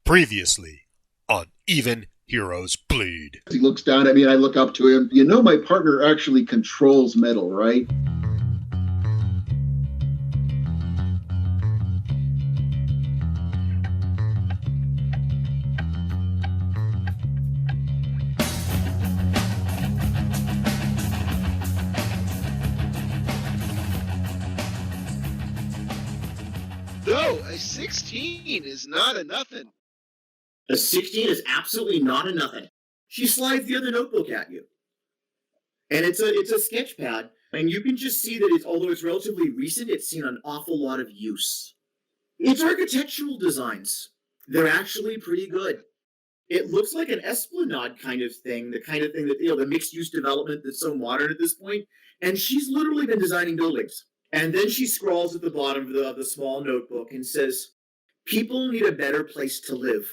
Previously on Even Heroes Bleed. He looks down at me and I look up to him. You know, my partner actually controls metal, right? No, a 16 is not a nothing. A 16 is absolutely not a nothing. She slides the other notebook at you. And it's a sketch pad, and you can just see that although it's relatively recent, it's seen an awful lot of use. It's architectural designs. They're actually pretty good. It looks like an esplanade kind of thing, the kind of thing that, the mixed-use development that's so modern at this point. And she's literally been designing buildings. And then she scrawls at the bottom of the small notebook and says, "People need a better place to live."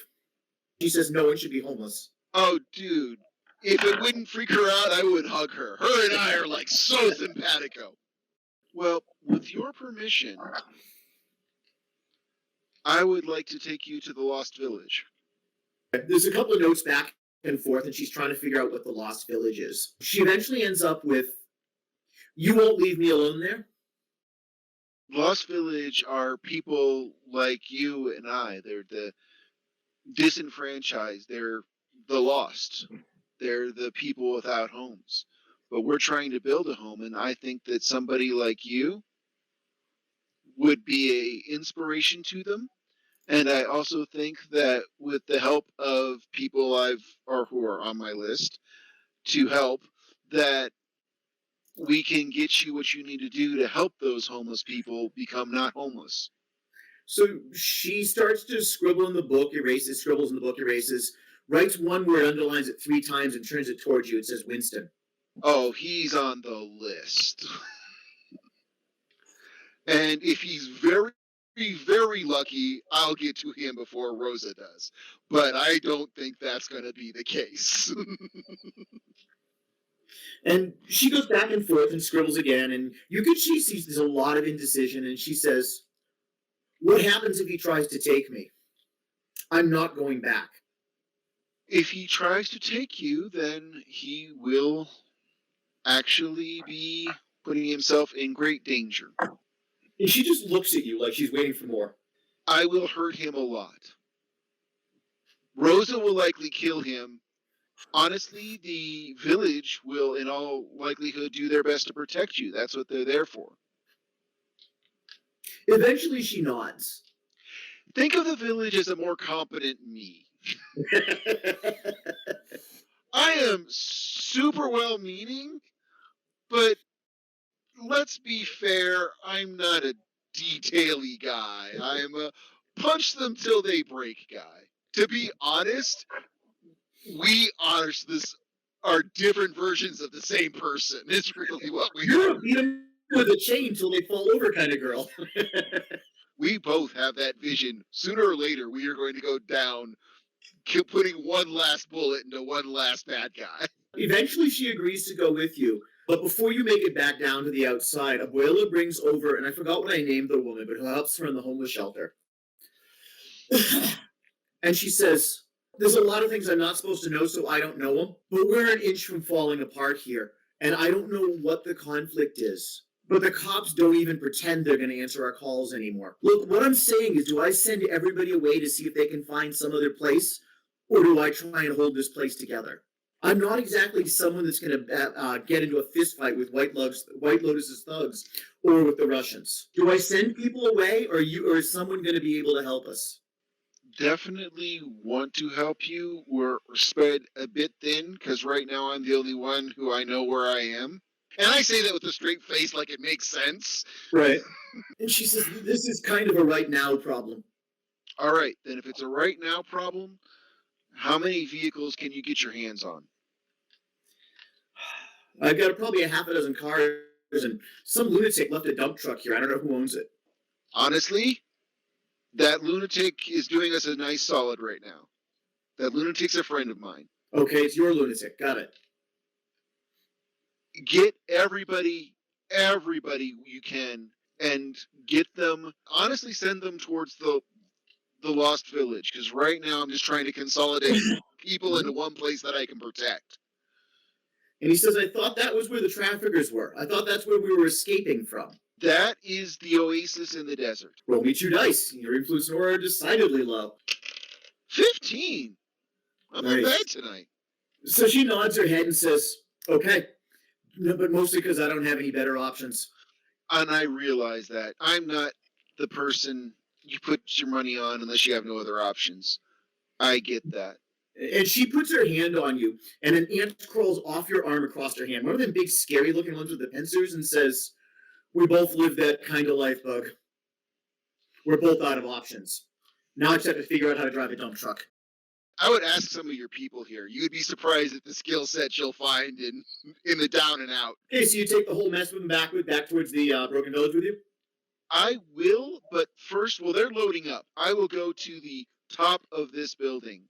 She says no one should be homeless. Oh, dude. If it wouldn't freak her out, I would hug her. Her and I are like so simpatico. Well, with your permission, I would like to take you to the Lost Village. There's a couple of notes back and forth, and she's trying to figure out what the Lost Village is. She eventually ends up with, "You won't leave me alone there?" Lost Village are people like you and I. They're the disenfranchised. They're the lost. They're the people without homes. But we're trying to build a home, and I think that somebody like you would be an inspiration to them. And I also think that with the help of people who are on my list to help, that we can get you what you need to do to help those homeless people become not homeless. So she starts to scribble in the book, scribbles in the book, erases, writes one word, underlines it 3 times, and turns it towards you. It says Winston. Oh, he's on the list. And if he's very, very lucky, I'll get to him before Rosa does. But I don't think that's going to be the case. And she goes back and forth and scribbles again, and she sees there's a lot of indecision, and she says, "What happens if he tries to take me? I'm not going back." If he tries to take you, then he will actually be putting himself in great danger. And she just looks at you like she's waiting for more. I will hurt him a lot. Rosa will likely kill him. Honestly, the village will, in all likelihood, do their best to protect you. That's what they're there for. Eventually, she nods. Think of the village as a more competent me. I am super well-meaning, but let's be fair, I'm not a detail-y guy. I'm a punch them till they break guy. To be honest, we are different versions of the same person. It's really what we You're are. a beat them with a chain till they fall over kind of girl. We both have that vision. Sooner or later, we are going to go down putting one last bullet into one last bad guy. Eventually, she agrees to go with you. But before you make it back down to the outside, Abuela brings over, and I forgot what I named the woman, but who helps her in the homeless shelter. And she says, "There's a lot of things I'm not supposed to know, so I don't know them. But we're an inch from falling apart here, and I don't know what the conflict is. But the cops don't even pretend they're going to answer our calls anymore. Look, what I'm saying is, do I send everybody away to see if they can find some other place, or do I try and hold this place together? I'm not exactly someone that's going to get into a fist fight with White Lotus's thugs or with the Russians. Do I send people away, or is someone going to be able to help us?" Definitely want to help you. We're spread a bit thin because right now I'm the only one who I know where I am. And I say that with a straight face like it makes sense. Right. And she says, "This is kind of a right now problem." All right, then if it's a right now problem, how many vehicles can you get your hands on? I've got probably a half a dozen cars, and some lunatic left a dump truck here. I don't know who owns it. Honestly, that lunatic is doing us a nice solid right now. That lunatic's a friend of mine. Okay, it's your lunatic. Got it. Get everybody you can, and get them, honestly send them towards the the Lost Village, because right now I'm just trying to consolidate people into one place that I can protect. And he says, I thought that was where the traffickers were. I thought that's where we were escaping from. That is the oasis in the desert. Roll me 2 dice. Your influence and aura are decidedly low. 15. I'm not bad tonight. So she nods her head and says, okay. No, but mostly because I don't have any better options. And I realize that. I'm not the person you put your money on unless you have no other options. I get that. And she puts her hand on you, and an ant crawls off your arm across her hand. One of them big, scary-looking ones with the pincers, and says, we both live that kind of life, Bug. We're both out of options. Now I just have to figure out how to drive a dump truck. I would ask some of your people here. You'd be surprised at the skill set you'll find in the down and out. Okay, so you take the whole mess with them back towards the Broken Village with you? I will, but first, while they're loading up, I will go to the top of this building.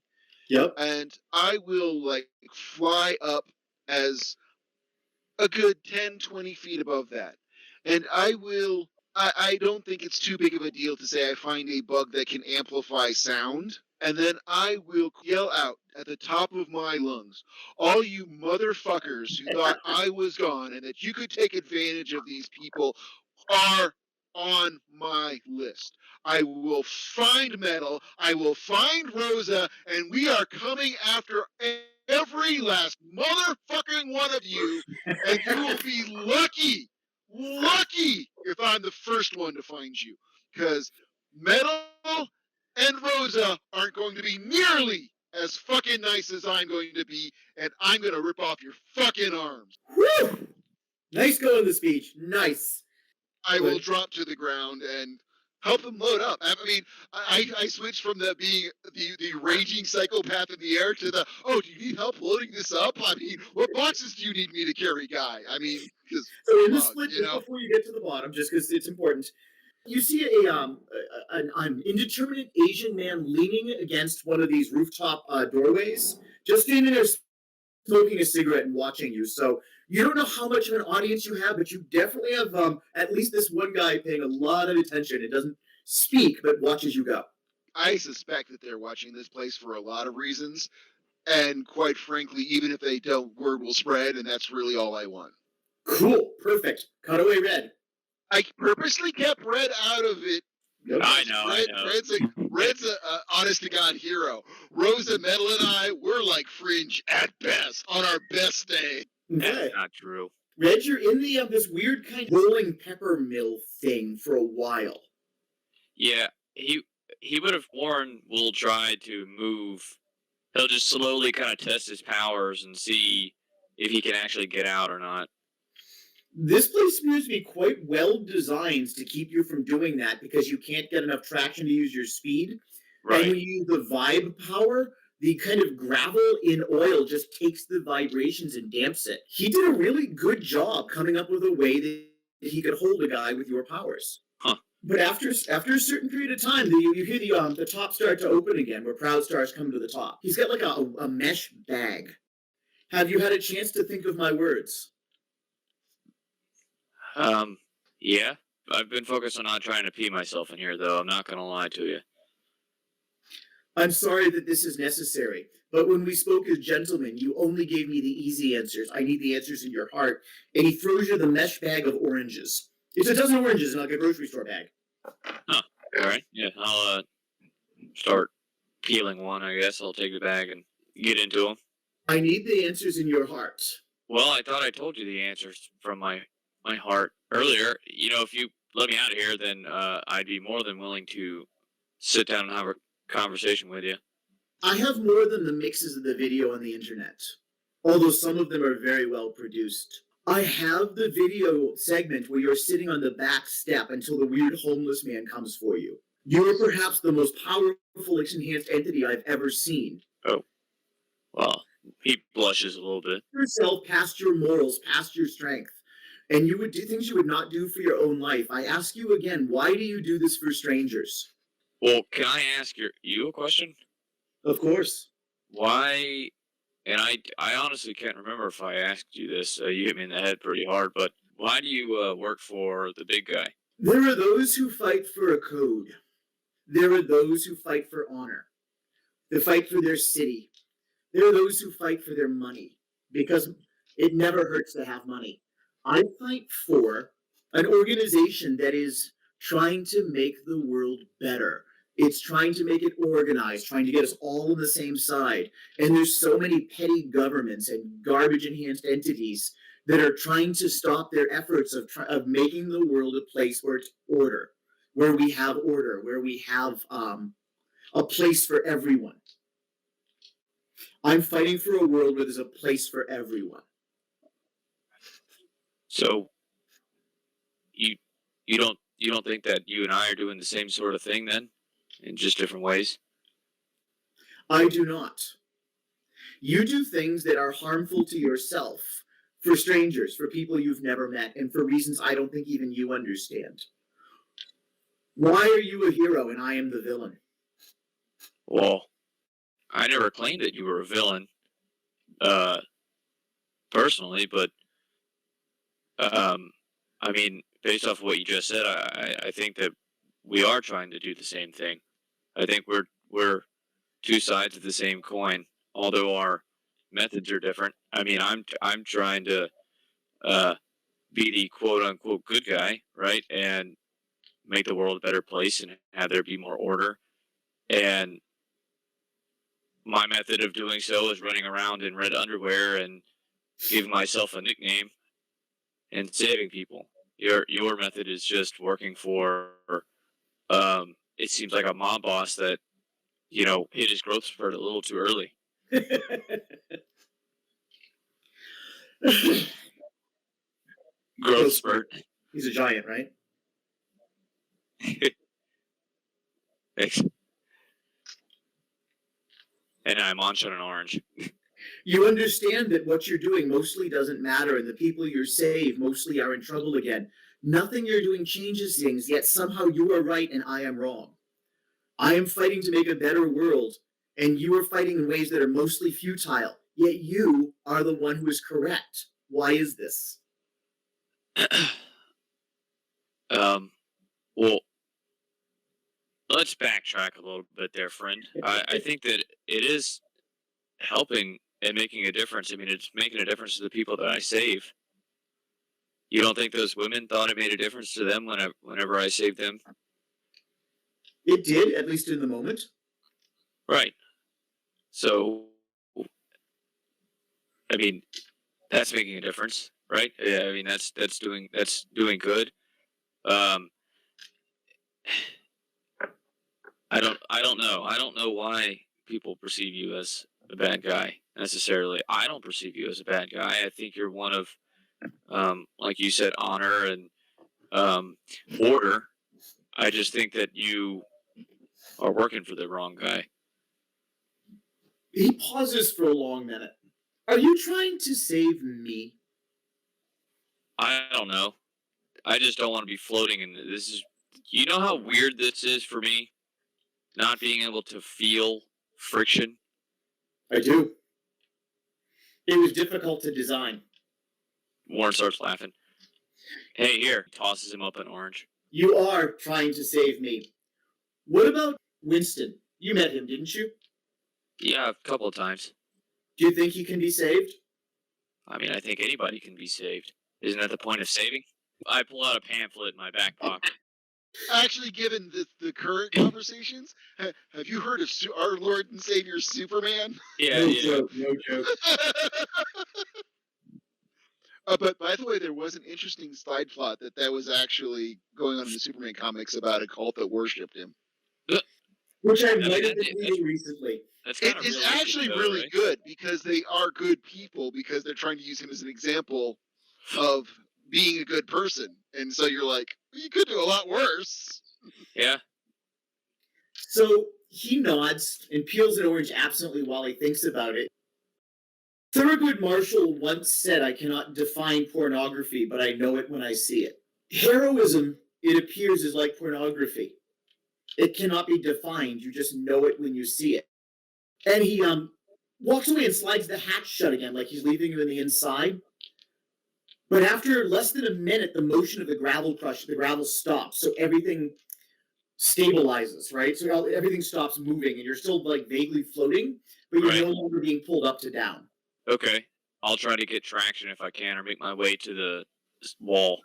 Yep. And I will, fly up as a good 10, 20 feet above that. And I don't think it's too big of a deal to say I find a bug that can amplify sound. And then I will yell out at the top of my lungs, all you motherfuckers who thought I was gone and that you could take advantage of these people are on my list. I will find Metal, I will find Rosa, and we are coming after every last motherfucking one of you, and you will be lucky if I'm the first one to find you. Because Metal and Rosa aren't going to be nearly as fucking nice as I'm going to be, and I'm going to rip off your fucking arms. Woo! Nice going in the speech. Nice. I will drop to the ground and help them load up. I mean, I switched from being the raging psychopath in the air to do you need help loading this up? I mean, what boxes do you need me to carry, guy? I mean, because so in the split, before you get to the bottom, just because it's important, you see an indeterminate Asian man leaning against one of these rooftop doorways, just standing there smoking a cigarette and watching you. So you don't know how much of an audience you have, but you definitely have at least this one guy paying a lot of attention. It doesn't speak, but watches you go. I suspect that they're watching this place for a lot of reasons. And quite frankly, even if they don't, word will spread, and that's really all I want. Cool. Perfect. Cut away Red. I purposely kept Red out of it. Yep. I know. Red's a honest-to-God hero. Rosa, Metal, and I, we're like fringe at best on our best day. That's not true. Red, you're in the this weird kind of rolling pepper mill thing for a while. Yeah, he would have warned we'll try to move. He'll just slowly kind of test his powers and see if he can actually get out or not. This place appears to be quite well designed to keep you from doing that because you can't get enough traction to use your speed. Right. And when you use the vibe power, the kind of gravel in oil just takes the vibrations and damps it. He did a really good job coming up with a way that he could hold a guy with your powers. Huh. But after a certain period of time, you hear the top start to open again, where proud stars come to the top. He's got like a mesh bag. Have you had a chance to think of my words? Yeah. I've been focused on not trying to pee myself in here, though. I'm not going to lie to you. I'm sorry that this is necessary, but when we spoke as gentlemen, you only gave me the easy answers. I need the answers in your heart. And he throws you the mesh bag of oranges. It's a dozen oranges in like a grocery store bag. Huh. All right. Yeah, I'll start peeling one, I guess. I'll take the bag and get into them. I need the answers in your heart. Well, I thought I told you the answers from my heart earlier. You know, if you let me out of here, then I'd be more than willing to sit down and have a conversation with you. I have more than the mixes of the video on the internet, although some of them are very well produced. I have the video segment where you're sitting on the back step until the weird homeless man comes for you. You are perhaps the most powerful enhanced entity I've ever seen. Oh. Well, he blushes a little bit. Yourself past your morals, past your strength. And you would do things you would not do for your own life. I ask you again, why do you do this for strangers? Well, can I ask you a question? Of course. Why, and I honestly can't remember if I asked you this, you hit me in the head pretty hard, but why do you work for the big guy? There are those who fight for a code. There are those who fight for honor. They fight for their city. There are those who fight for their money, because it never hurts to have money. I fight for an organization that is trying to make the world better. It's trying to make it organized, trying to get us all on the same side. And there's so many petty governments and garbage enhanced entities that are trying to stop their efforts of making the world a place where it's order, where we have order, where we have a place for everyone. I'm fighting for a world where there's a place for everyone. So you don't think that you and I are doing the same sort of thing then, in just different ways? I do not. You do things that are harmful to yourself, for strangers, for people you've never met, and for reasons I don't think even you understand. Why are you a hero and I am the villain? Well, I never claimed that you were a villain, personally, but I mean, based off of what you just said, I think that we are trying to do the same thing. I think we're two sides of the same coin, although our methods are different. I mean, I'm trying to be the quote unquote good guy, right, and make the world a better place and have there be more order. And my method of doing so is running around in red underwear and giving myself a nickname and saving people. Your method is just working for it seems like a mob boss that, hit his growth spurt a little too early. Growth spurt. He's a giant, right? Thanks. And I'm on an orange. You understand that what you're doing mostly doesn't matter, and the people you save mostly are in trouble again. Nothing you're doing changes things, yet somehow you are right and I am wrong. I am fighting to make a better world, and you are fighting in ways that are mostly futile, yet you are the one who is correct. Why is this? Well, let's backtrack a little bit there, friend. I think that it is helping and making a difference. I mean, it's making a difference to the people that I save. You don't think those women thought it made a difference to them whenever I saved them? It did, at least in the moment. Right. So, I mean, that's making a difference, right? Yeah, I mean, that's doing good. I don't know. I don't know why people perceive you as a bad guy necessarily. I don't perceive you as a bad guy. I think you're one of, like you said, honor and order. I just think that you are working for the wrong guy. He pauses for a long minute. Are you trying to save me? I don't know. I just don't want to be floating in this. You know how weird this is for me? Not being able to feel friction? I do. It was difficult to design. Warren starts laughing. Hey, here. Tosses him up an orange. You are trying to save me. What about Winston? You met him, didn't you? Yeah, a couple of times. Do you think he can be saved? I mean, I think anybody can be saved. Isn't that the point of saving? I pull out a pamphlet in my back pocket. Actually, given the current conversations, have you heard of our Lord and Savior Superman? Yeah, Joke, no joke. But by the way, there was an interesting side plot that was actually going on in the Superman comics about a cult that worshipped him. Which I might have been reading recently. It is actually really right? Good because they are good people because they're trying to use him as an example of being a good person. And so you're like, you could do a lot worse. Yeah. So he nods and peels an orange absently while he thinks about it. Thurgood Marshall once said, I cannot define pornography, but I know it when I see it. Heroism, it appears, is like pornography. It cannot be defined. You just know it when you see it. And he walks away and slides the hatch shut again, like he's leaving you in the inside. But after less than a minute, the motion of the gravel stops. So everything stabilizes, right? So everything stops moving, and you're still like vaguely floating, but you're Right. no longer being pulled up to down. Okay. I'll try to get traction if I can, or make my way to the wall.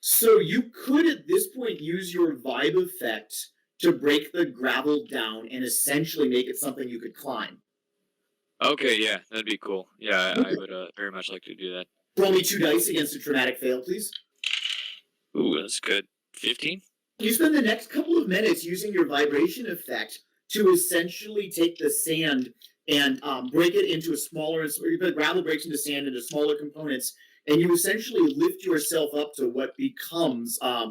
So you could at this point use your vibe effect to break the gravel down and essentially make it something you could climb. Okay, yeah, that'd be cool. Yeah, I Okay. would very much like to do that. Roll me 2 dice against a traumatic fail, please. Ooh, that's good. 15? You spend the next couple of minutes using your vibration effect to essentially take the sand and break it into the gravel breaks into sand into smaller components, and you essentially lift yourself up to what becomes a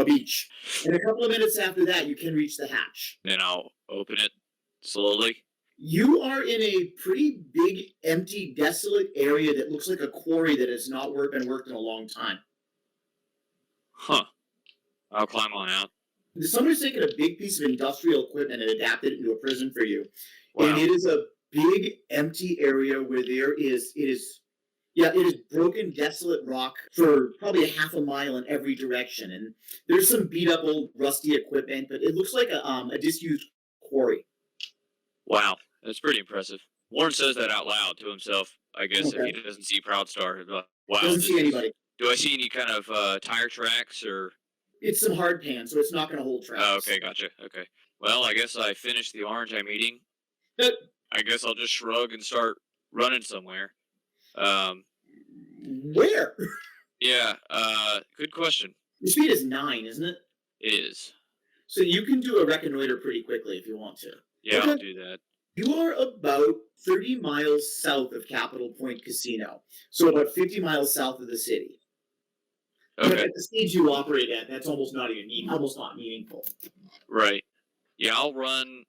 beach. And a couple of minutes after that, you can reach the hatch. Then I'll open it slowly. You are in a pretty big, empty, desolate area that looks like a quarry that has not been worked in a long time. Huh. I'll climb on out. Somebody's taken a big piece of industrial equipment and adapted it into a prison for you. Wow. And it is a big, empty area where it is broken, desolate rock for probably a half a mile in every direction. And there's some beat up old rusty equipment, but it looks like a disused quarry. Wow, that's pretty impressive. Warren says that out loud to himself, I guess, Okay. if he doesn't see Proudstar. He'll be like, wow. Doesn't see anybody. Do I see any kind of tire tracks or? It's some hard pan, so it's not going to hold tracks. Oh, okay, gotcha. Okay. Well, I guess I finished the orange I'm eating. I guess I'll just shrug and start running somewhere. Where? Yeah, good question. Your speed is 9, isn't it? It is. So you can do a reconnoiter pretty quickly if you want to. Yeah, Okay. I'll do that. You are about 30 miles south of Capitol Point Casino, so about 50 miles south of the city. But Okay, at the speed you operate at, that's almost not meaningful. right. Yeah, I'll run.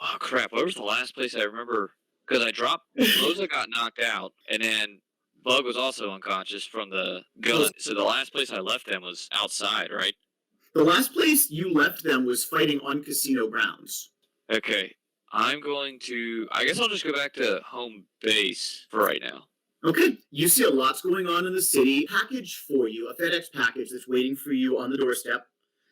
Oh, crap. Where was the last place I remember? Because I dropped. Rosa got knocked out, and then Bug was also unconscious from the gun. So the last place I left them was outside, right? The last place you left them was fighting on casino grounds. Okay. I guess I'll just go back to home base for right now. Okay, you see a lot's going on in the city. Package for you, a FedEx package that's waiting for you on the doorstep.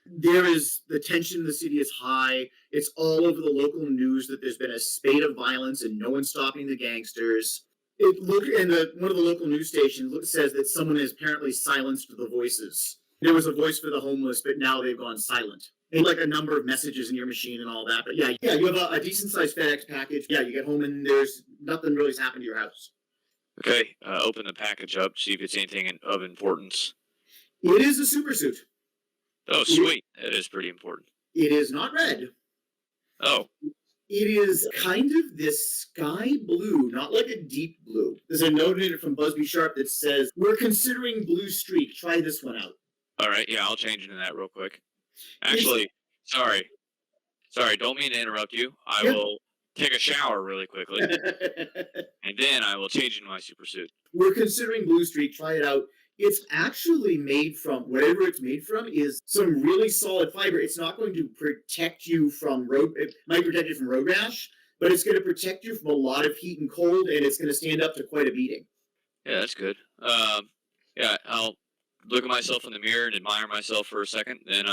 The tension in the city is high. It's all over the local news that there's been a spate of violence and no one's stopping the gangsters. One of the local news stations says that someone has apparently silenced the voices. There was a voice for the homeless, but now they've gone silent. And like a number of messages in your machine and all that. But yeah, you have a decent-sized FedEx package. Yeah, you get home and there's nothing really's happened to your house. Okay, open the package up, see if it's anything of importance. It is a super suit. Oh, sweet. That is pretty important. It is not red. Oh, It is kind of this sky blue, not like a deep blue. There's a note in it from Busby Sharp that says, "We're considering blue streak. Try this one out." all right. Yeah, I'll change into that real quick. Actually, sorry, don't mean to interrupt you. I will take a shower really quickly, and then I will change into my super suit. We're considering blue streak. Try it out. It's actually made from, whatever it's made from is some really solid fiber. It's not going to protect you from it might protect you from road rash, but it's going to protect you from a lot of heat and cold, and it's going to stand up to quite a beating. Yeah, that's good. Yeah, I'll look at myself in the mirror and admire myself for a second. Then,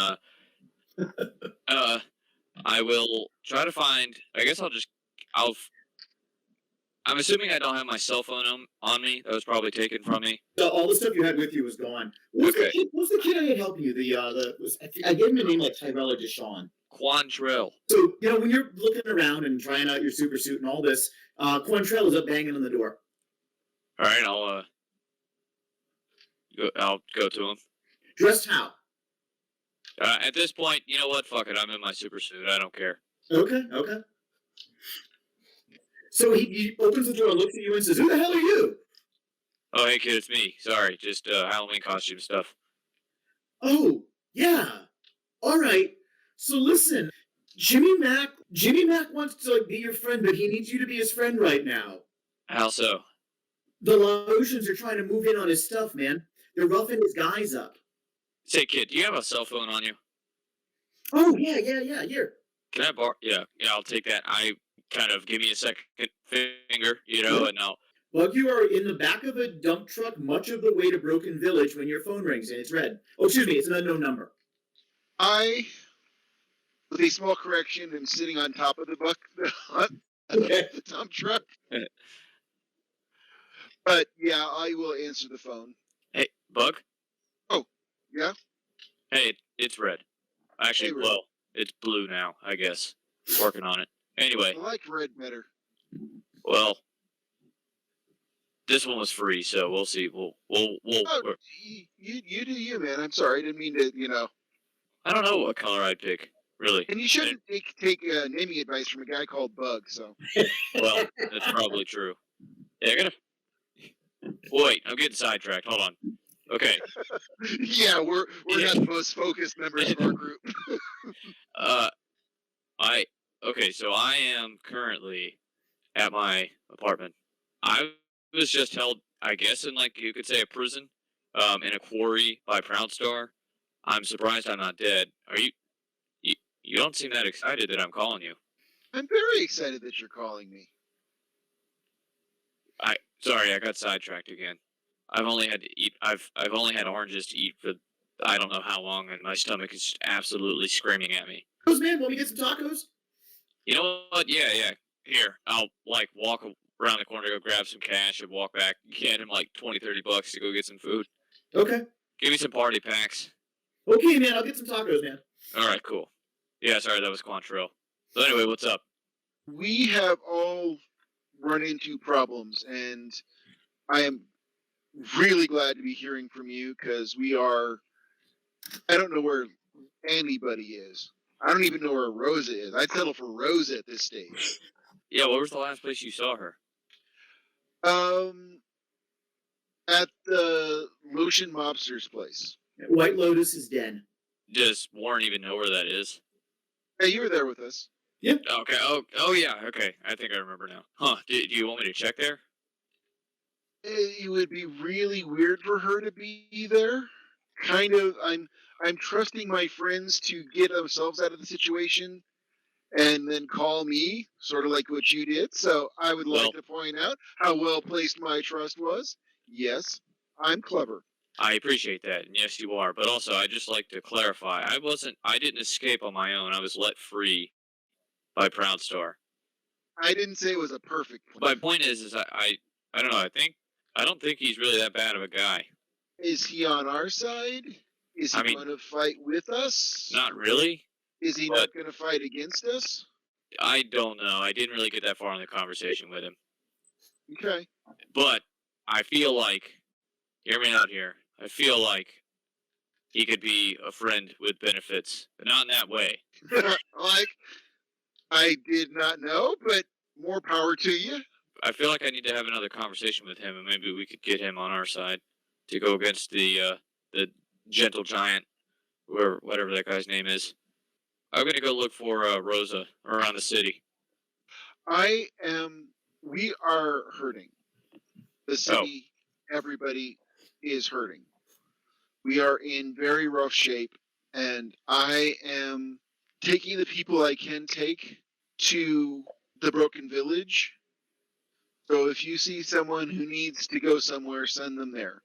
I will try to find. I guess I'm assuming I don't have my cell phone on me. That was probably taken from me. So all the stuff you had with you was gone. What was the kid I had helping you? I gave him a name like Tyrell or Deshaun. Quantrell. So, when you're looking around and trying out your super suit and all this, Quantrell is up banging on the door. All right, I'll go to him. Dressed how? At this point, you know what? Fuck it. I'm in my super suit. I don't care. Okay. So he opens the door, looks at you, and says, "Who the hell are you?" Oh, hey kid, it's me. Sorry, just Halloween costume stuff. Oh, yeah. All right. So listen, Jimmy Mac wants to be your friend, but he needs you to be his friend right now. How so? The Laotians are trying to move in on his stuff, man. They're roughing his guys up. Say, kid, do you have a cell phone on you? Oh, yeah. Here. Can I borrow? Yeah, I'll take that. I kind of give me a second finger, and I'll. Bug, you are in the back of a dump truck much of the way to Broken Village when your phone rings and it's red. Oh, excuse me, it's an unknown number. I With a small correction, I'm sitting on top of the Okay. the dump truck. But yeah, I will answer the phone. Hey, Bug. Oh, yeah. Hey, it's red. Actually, Hey, Red. well, it's blue now, I guess. Working on it. Anyway, I like red better. well, this one was free, so we'll see. We'll Oh, you do you, man. I'm sorry. I didn't mean to. I don't know what color I'd pick, really. And you shouldn't take naming advice from a guy called Bug. So. Well, that's probably true. Yeah, I gotta. Wait, I'm getting sidetracked. Hold on. Okay. Yeah, we're not the most focused members of our group. Uh, okay, so I am currently at my apartment. I was just held, I guess, in like you could say a prison, in a quarry by Proudstar. I'm surprised I'm not dead. Are you? You don't seem that excited that I'm calling you. I'm very excited that you're calling me. Sorry, I got sidetracked again. I've only had to eat. I've only had oranges to eat for I don't know how long, and my stomach is just absolutely screaming at me. Tacos, man. Want me to get some tacos? You know what? Yeah. Here, I'll like walk around the corner, go grab some cash, and walk back. Get him like $20-$30 to go get some food. Okay. Give me some party packs. Okay, man. I'll get some tacos, man. All right, cool. Yeah, sorry, that was Quantrill. So anyway, what's up? We have all run into problems, and I am really glad to be hearing from you because we are. I don't know where anybody is. I don't even know where Rosa is. I'd settle for Rosa at this stage. Yeah, what was the last place you saw her? At the Lotion Mobster's place. White Lotus is dead. Does Warren even know where that is? Hey, you were there with us. Yep. Okay. Oh yeah. Okay. I think I remember now. Huh? Do you want me to check there? It would be really weird for her to be there. Kind of. I'm trusting my friends to get themselves out of the situation and then call me, sort of like what you did. So I would like to point out how well placed my trust was. Yes, I'm clever. I appreciate that, and yes, you are. But also, I just like to clarify: I didn't escape on my own. I was let free by Proudstar. I didn't say it was a perfect My plan. point is I don't know. I don't think he's really that bad of a guy. Is he on our side? Is he going to fight with us? Not really. Is he not going to fight against us? I don't know. I didn't really get that far in the conversation with him. Okay. But I feel like, hear me out here. I feel like he could be a friend with benefits, but not in that way. Like, I did not know, but more power to you. I feel like I need to have another conversation with him, and maybe we could get him on our side to go against the gentle giant, or whatever that guy's name is. I'm gonna go look for Rosa around the city. We are hurting. The city, everybody is hurting. We are in very rough shape, and I am taking the people I can take to the Broken Village. So if you see someone who needs to go somewhere, send them there.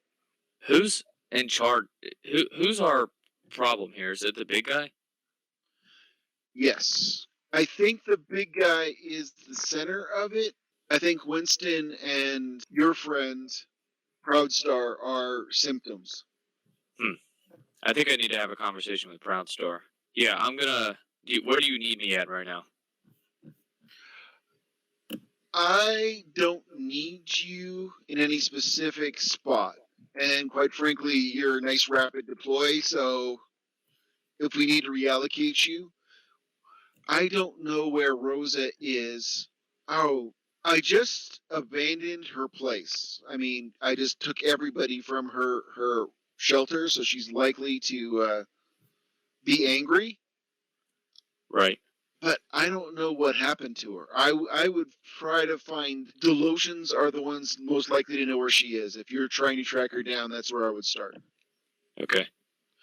Who's in charge? Who's our problem here? Is it the big guy? Yes. I think the big guy is the center of it. I think Winston and your friend, Proudstar, are symptoms. I think I need to have a conversation with Proudstar. Yeah, I'm gonna. Where do you need me at right now? I don't need you in any specific spot. And quite frankly, you're a nice rapid deploy, so if we need to reallocate you, I don't know where Rosa is. Oh, I just abandoned her place. I mean, I just took everybody from her shelter, so she's likely to be angry. Right. But I don't know what happened to her. I would try to find the Lotions are the ones most likely to know where she is. If you're trying to track her down, that's where I would start. Okay.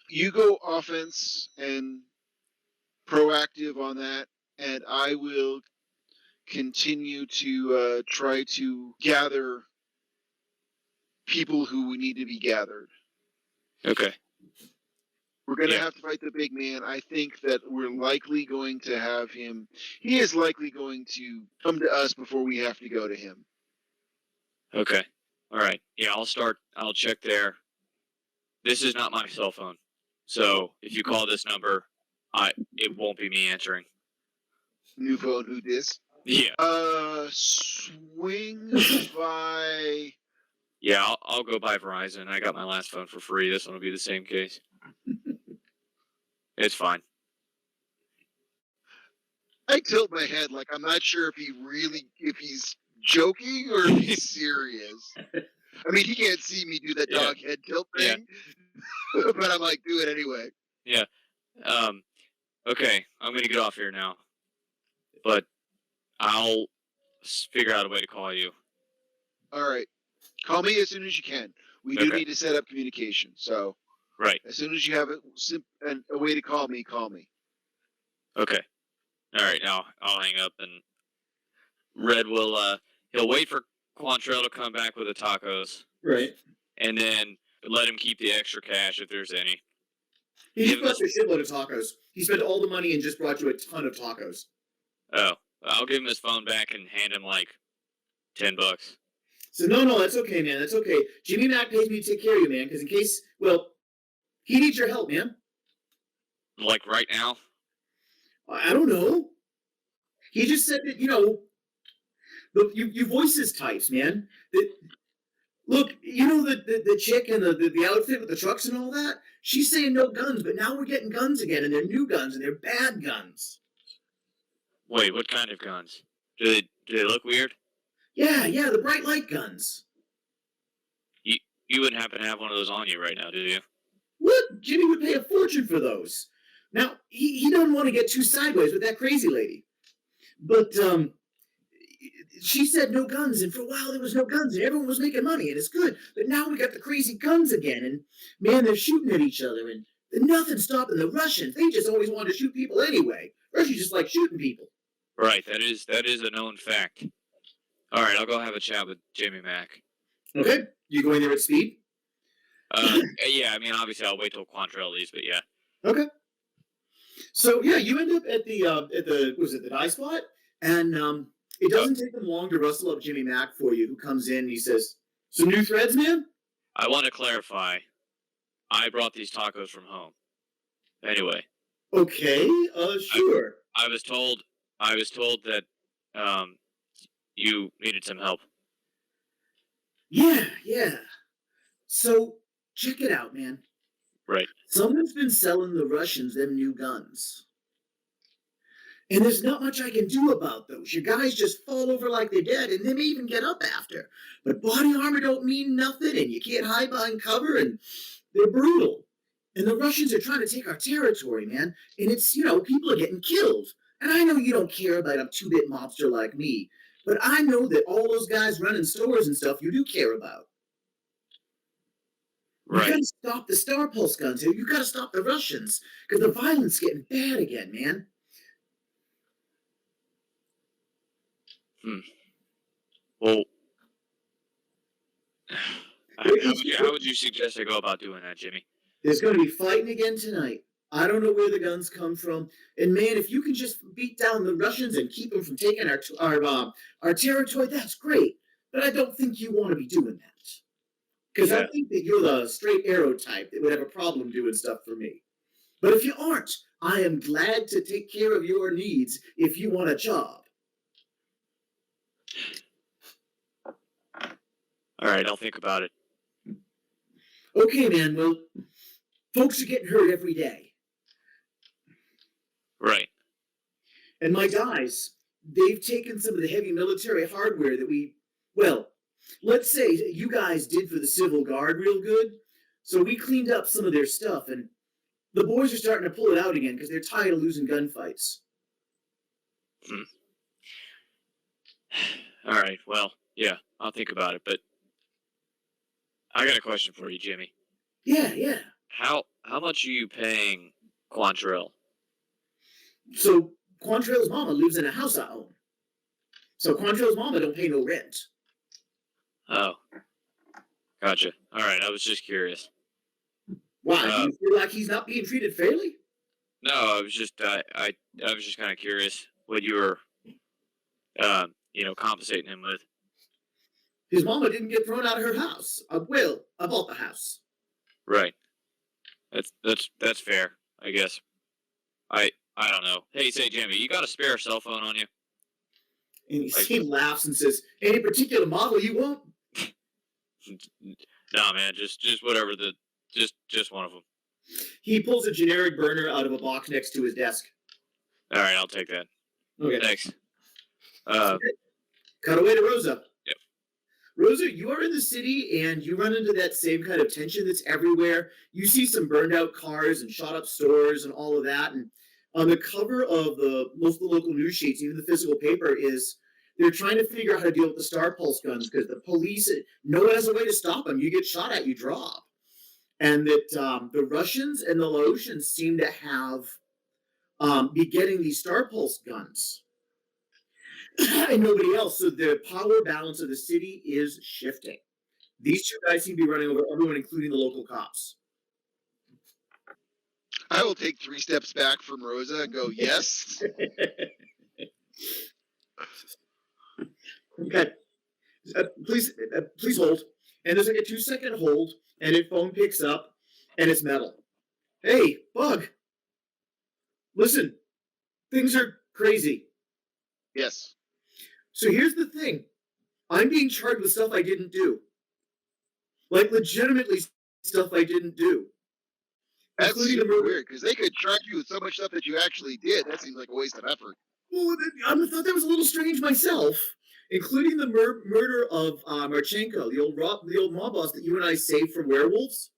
You go offense and proactive on that, and I will continue to try to gather people who need to be gathered. Okay. We're going to Yeah. have to fight the big man. I think that we're likely going to have him. He is likely going to come to us before we have to go to him. Okay. All right. Yeah, I'll check there. This is not my cell phone. So if you call this number, it won't be me answering. New phone, who dis? Yeah. Swing by. Yeah, I'll go buy Verizon. I got my last phone for free. This one will be the same case. It's fine. I tilt my head like I'm not sure if he's joking or if he's serious. I mean, he can't see me do that dog head tilt thing, but I'm like, do it anyway. Yeah. Okay, I'm gonna get off here now, but I'll figure out a way to call you. All right. Call me as soon as you can. We do need to set up communication. So, right. As soon as you have a way to call me, call me. Okay. All right. Now I'll hang up, and Red will he'll wait for Quantrell to come back with the tacos. Right. And then let him keep the extra cash if there's any. He just brought you a shitload of tacos. He spent all the money and just brought you a ton of tacos. Oh, I'll give him his phone back and hand him like $10. So no, that's okay, man. That's okay. Jimmy Mac pays me to take care of you, man. Because in case, he needs your help, man. Like right now? I don't know. He just said that you voice his types, man. Look, the chick in the outfit with the trucks and all that? She's saying no guns, but now we're getting guns again, and they're new guns, and they're bad guns. Wait, what kind of guns? Do they look weird? Yeah, the bright light guns. You wouldn't happen to have one of those on you right now, do you? What? Jimmy would pay a fortune for those. Now, he doesn't want to get too sideways with that crazy lady. But, she said no guns, and for a while there was no guns, and everyone was making money, and it's good. But now we got the crazy guns again, and man, they're shooting at each other, and nothing's stopping the Russians. They just always wanted to shoot people anyway. Russians just like shooting people. Right, that is a known fact. All right, I'll go have a chat with Jamie Mack. Okay, you going there at speed? Yeah, I mean, obviously I'll wait till Quantrell leaves, but yeah. Okay. So yeah, you end up at the die spot, and it doesn't take them long to rustle up Jimmy Mack for you, who comes in and he says, "Some new threads, man?" I want to clarify. I brought these tacos from home. Anyway. Okay. Sure. I was told that you needed some help. Yeah. So check it out, man. Right. Someone's been selling the Russians them new guns. And there's not much I can do about those. Your guys just fall over like they're dead, and they may even get up after. But body armor don't mean nothing, and you can't hide behind cover, and they're brutal. And the Russians are trying to take our territory, man. And it's, people are getting killed. And I know you don't care about a 2-bit mobster like me, but I know that all those guys running stores and stuff you do care about. Right. You gotta stop the Star Pulse guns here. You gotta stop the Russians, because the violence is getting bad again, man. Well, how would you suggest I go about doing that, Jimmy? There's going to be fighting again tonight. I don't know where the guns come from. And man, if you can just beat down the Russians and keep them from taking our territory, that's great. But I don't think you want to be doing that. Because I think that you're the straight arrow type that would have a problem doing stuff for me. But if you aren't, I am glad to take care of your needs if you want a job. All right, I'll think about it. Okay, man. Well, folks are getting hurt every day. Right. And my guys, they've taken some of the heavy military hardware that let's say you guys did for the Civil Guard real good. So we cleaned up some of their stuff, and the boys are starting to pull it out again because they're tired of losing gunfights. All right, well, yeah, I'll think about it, but I got a question for you, Jimmy. Yeah. How much are you paying Quantrell? So Quantrell's mama lives in a house I own. So Quantrell's mama don't pay no rent. Oh, gotcha. All right, I was just curious. Why? Do you feel like he's not being treated fairly? No, I was just I was just kind of curious what you were compensating him with. His mama didn't get thrown out of her house. I bought the house. Right. That's fair, I guess. I don't know. Hey, say Jimmy, you got a spare cell phone on you? And he laughs and says, "Any particular model you want?" Nah, man, just whatever just one of them. He pulls a generic burner out of a box next to his desk. All right, I'll take that. Okay. Thanks. Cut away to Rosa. Yep. Rosa, you are in the city and you run into that same kind of tension that's everywhere. You see some burned out cars and shot up stores and all of that. And on the cover of most of the local news sheets, even the physical paper, is they're trying to figure out how to deal with the Star Pulse guns because the police, no one has a way to stop them. You get shot at, you drop. And that the Russians and the Laotians seem to have be getting these Star Pulse guns. And nobody else. So the power balance of the city is shifting. These two guys seem to be running over everyone, including the local cops. I will take 3 steps back from Rosa and go, yes. Okay. Please hold. And there's like a 2-second hold, and his phone picks up, and it's Metal. Hey, Bug. Listen, things are crazy. Yes. So here's the thing. I'm being charged with stuff I didn't do. Like, legitimately stuff I didn't do. That's super weird, because they could charge you with so much stuff that you actually did. That seems like a waste of effort. Well, I thought that was a little strange myself, including the murder of Marchenko, the old mob boss that you and I saved from werewolves.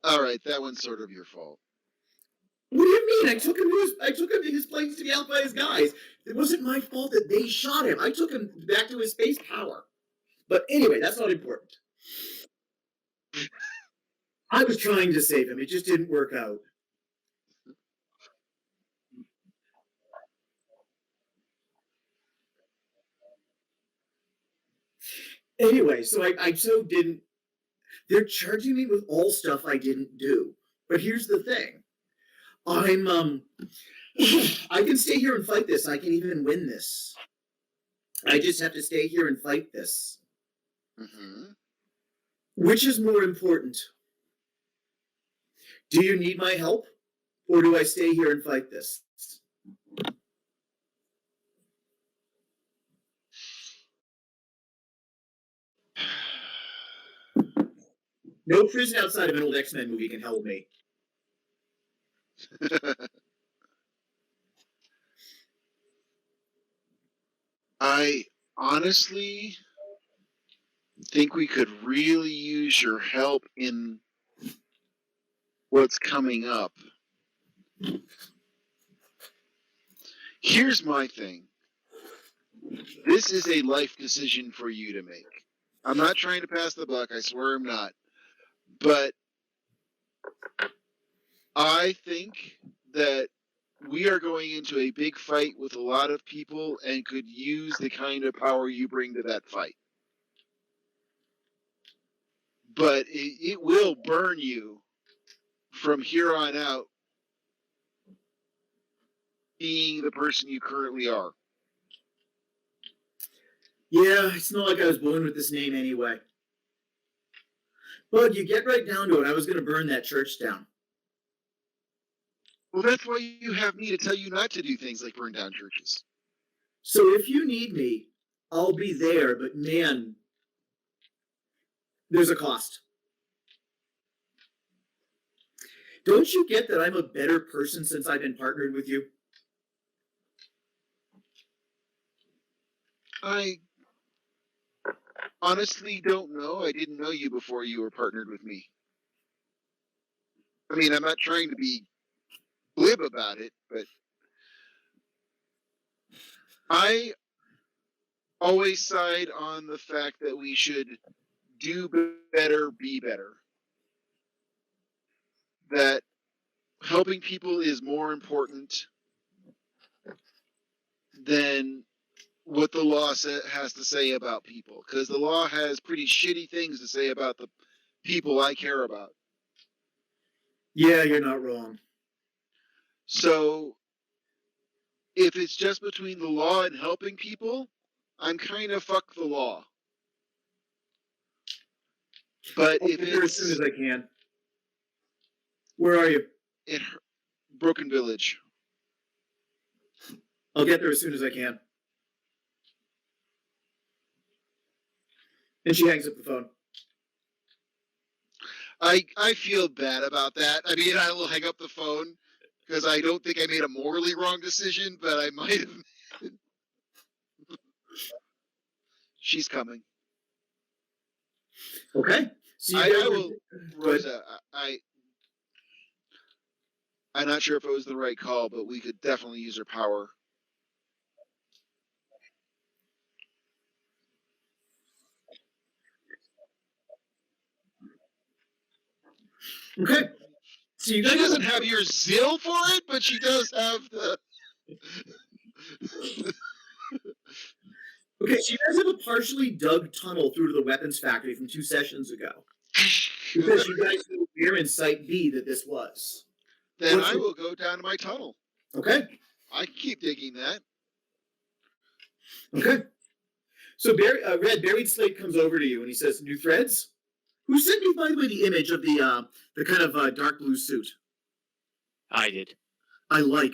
All right, that one's sort of your fault. What do you mean? I took him to his place to be out by his guys. It wasn't my fault that they shot him. I took him back to his space power. But anyway, that's not important. I was trying to save him. It just didn't work out. Anyway, so I so didn't. They're charging me with all stuff I didn't do. But here's the thing. I can stay here and fight this. I can even win this. I just have to stay here and fight this. Mm-hmm. Which is more important? Do you need my help? Or do I stay here and fight this? No prison outside of an old X-Men movie can help me. I honestly think we could really use your help in what's coming up. Here's my thing. This is a life decision for you to make. I'm not trying to pass the buck. I swear I'm not. But I think that we are going into a big fight with a lot of people and could use the kind of power you bring to that fight. But it will burn you from here on out being the person you currently are. Yeah, it's not like I was born with this name anyway. Bug, you get right down to it. I was going to burn that church down. Well, that's why you have me to tell you not to do things like burn down churches. So if you need me, I'll be there. But man, there's a cost. Don't you get that I'm a better person since I've been partnered with you? I honestly don't know. I didn't know you before you were partnered with me. I mean, I'm not trying to be glib about it, but I always side on the fact that we should do better, be better. That helping people is more important than what the law has to say about people, because the law has pretty shitty things to say about the people I care about. Yeah, you're not wrong. So if it's just between the law and helping people, I'm kind of fuck the law. But I'll if get there as soon it's as I can. Where are you? in Broken Village, I'll get there as soon as I can. And she hangs up the phone. I feel bad about that. I mean, I will hang up the phone because I don't think I made a morally wrong decision, but I might have. She's coming. Okay. So you I guys will, Rosa. I'm not sure if it was the right call, but we could definitely use her power. Okay. So you guys She doesn't have your zeal for it, but she does have the. Okay, so you guys have a partially dug tunnel through to the weapons factory from 2 sessions ago. Because you guys knew where in Site B that this was. Then I will go down to my tunnel. Okay. I can keep digging that. Okay. So Red Buried Slate comes over to you and he says, "New threads? Who sent you, by the way, the image of the kind of dark blue suit? I did. I like.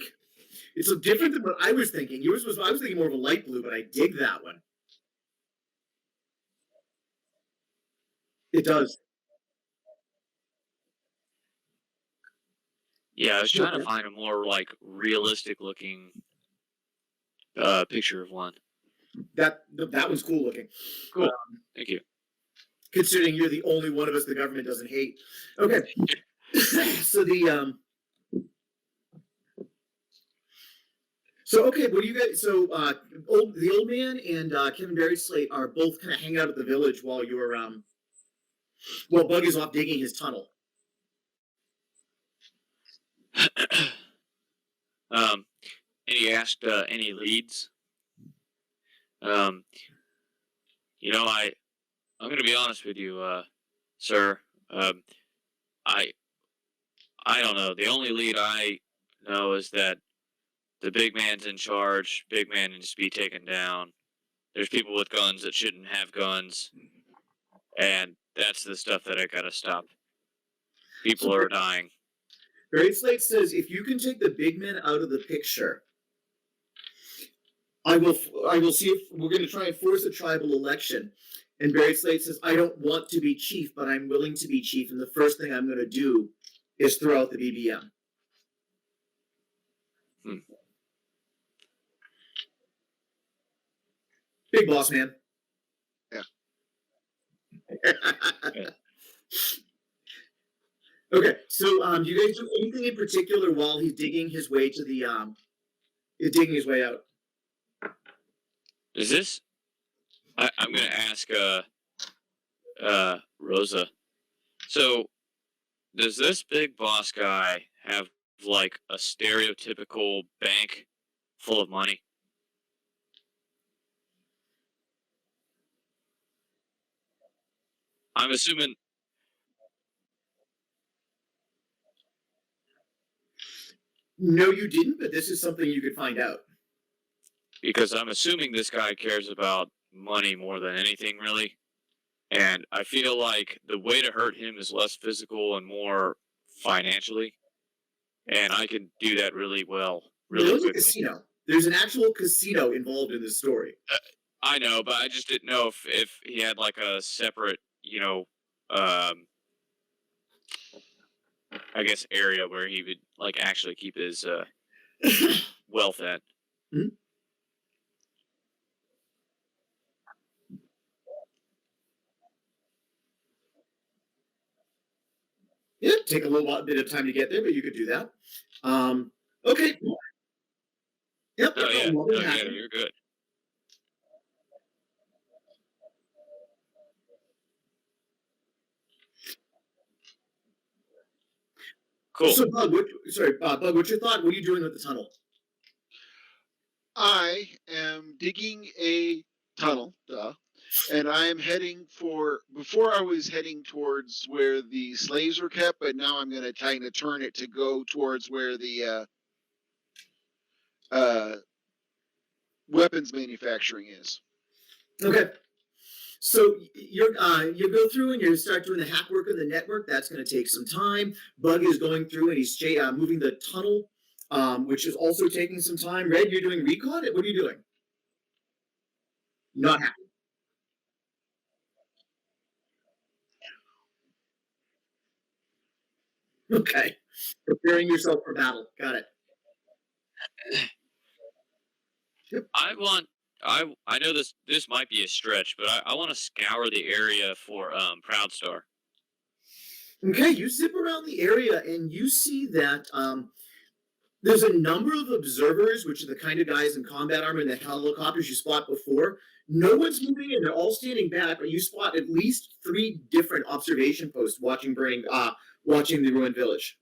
It's so different than what I was thinking. I was thinking more of a light blue, but I dig that one. It does. Yeah, I was trying to Okay. find a more like realistic looking picture of one. That one's cool looking. Cool. Thank you. Considering you're the only one of us the government doesn't hate. Okay. So okay, what do you guys? So the old man and Kevin Barry Slate are both kind of hanging out at the village while you're Bug is off digging his tunnel. And he asked any leads. I'm going to be honest with you, sir. I don't know. The only lead I know is that the big man's in charge. Big man needs to be taken down. There's people with guns that shouldn't have guns, and that's the stuff that I gotta stop. People are dying. Barry Slate says, if you can take the big men out of the picture, I will see if we're going to try and force a tribal election. And Barry Slate says, I don't want to be chief, but I'm willing to be chief. And the first thing I'm going to do is throw out the BBM. Big boss man. Yeah. Okay, so do you guys do anything in particular while he's digging his way to the digging his way out? Is this? I'm gonna ask Rosa. So, does this big boss guy have like a stereotypical bank full of money? I'm assuming. No, you didn't, but this is something you could find out. Because I'm assuming this guy cares about money more than anything, really. And I feel like the way to hurt him is less physical and more financially. And I can do that really well, really There's a quickly. casino. There's an actual casino involved in this story. I know, but I just didn't know if he had like a separate, I guess area where he would like actually keep his wealth at. Hmm? Yeah, take a little bit of time to get there, but you could do that. Okay. Yep. Oh yeah, you're good. Cool. So, Bug, what's your thought? What are you doing with the tunnel? I am digging a tunnel, and I am heading for. Before I was heading towards where the slaves were kept, but now I'm going to kind of turn it to go towards where the uh, weapons manufacturing is. Okay. So you go through and you start doing the hack work of the network. That's going to take some time. Bug is going through and he's moving the tunnel, which is also taking some time. Red, you're doing recon. What are you doing? Not happy. Okay. Preparing yourself for battle. Got it. I know this might be a stretch, but I want to scour the area for Proud Star. Okay, you zip around the area and you see that there's a number of observers, which are the kind of guys in combat armor and the helicopters you spot before. No one's moving in; they're all standing back. But you spot at least 3 different observation posts watching the ruined village.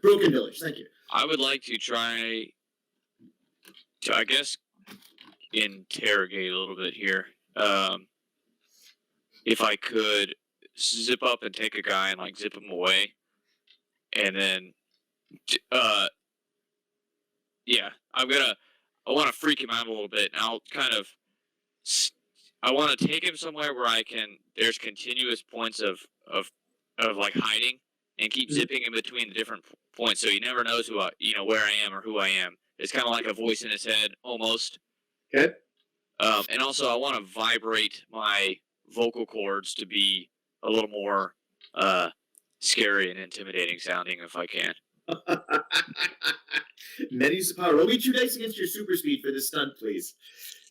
Broken village. Thank you. I would like to try to, I guess, interrogate a little bit here. If I could zip up and take a guy and like zip him away, and then, yeah, I want to freak him out a little bit. And I'll I want to take him somewhere where there's continuous points of like hiding, and keep zipping in between the different points, so he never knows where I am or who I am. It's kind of like a voice in his head, almost. Okay. And also, I want to vibrate my vocal cords to be a little more scary and intimidating sounding, if I can. Many use of power. Roll me 2 dice against your super speed for this stunt, please.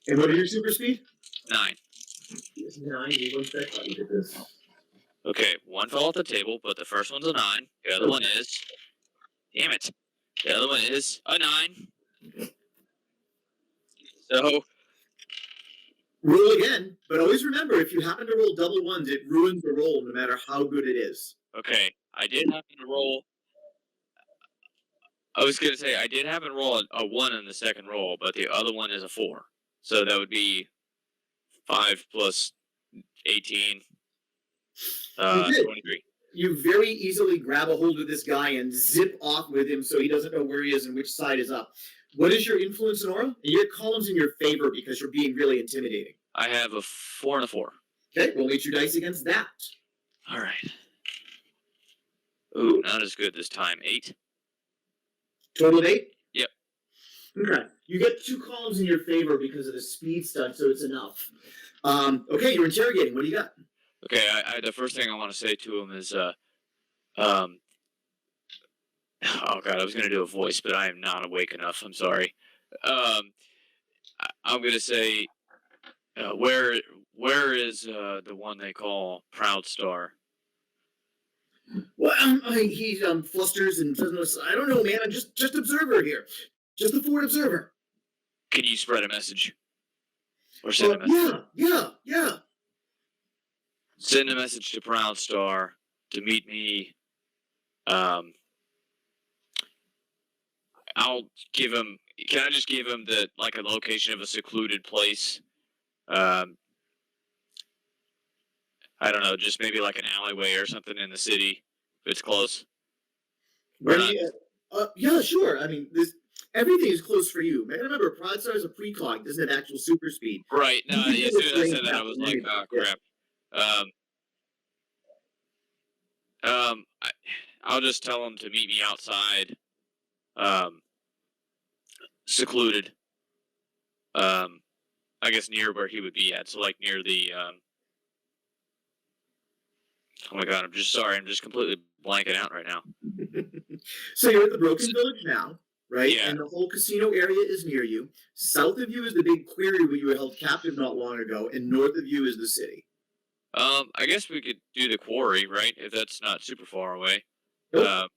And what are your super speed? 9. 9. You 1 sec. Let me get this. Okay, 1 fell off the table, but the first one's a 9. The other one is... Damn it. The other one is a 9. So... Roll again, but always remember, if you happen to roll double ones, it ruins the roll no matter how good it is. Okay, I did happen to roll... I was going to say, I did happen to roll a 1 in the second roll, but the other one is a 4. So that would be 5 plus 18... 23. You very easily grab a hold of this guy and zip off with him so he doesn't know where he is and which side is up. What is your influence and aura? Your column's in your favor because you're being really intimidating. I have a 4 and a 4. Okay, roll me 2 dice against that. All right. Ooh, not as good this time. 8. Total of 8? Yep. Okay. You get 2 columns in your favor because of the speed stunt, so it's enough. Okay, you're interrogating. What do you got? Okay, the first thing I want to say to him is, oh god, I was gonna do a voice, but I am not awake enough. I'm sorry. I'm gonna say, where is the one they call Proud Star? Well, he flusters and doesn't know. I don't know, man. I'm just observer here, just a forward observer. Can you spread a message? Or send a message? Yeah. Send a message to Proud Star to meet me. I'll give him. Can I just give him a location of a secluded place? I don't know, just maybe like an alleyway or something in the city if it's close. Yeah, sure. I mean, everything is close for you. Man, remember, Proud Star is a precog. Doesn't have actual super speed. Right. No, as soon as I said that, I was like, oh crap. I'll just tell him to meet me outside, secluded. I guess near where he would be at. So like near the. Oh my god! I'm just sorry. I'm just completely blanking out right now. So you're at the Broken Village now, right? Yeah. And the whole casino area is near you. South of you is the big quarry where you were held captive not long ago, and north of you is the city. I guess we could do the quarry, right? If that's not super far away. Nope.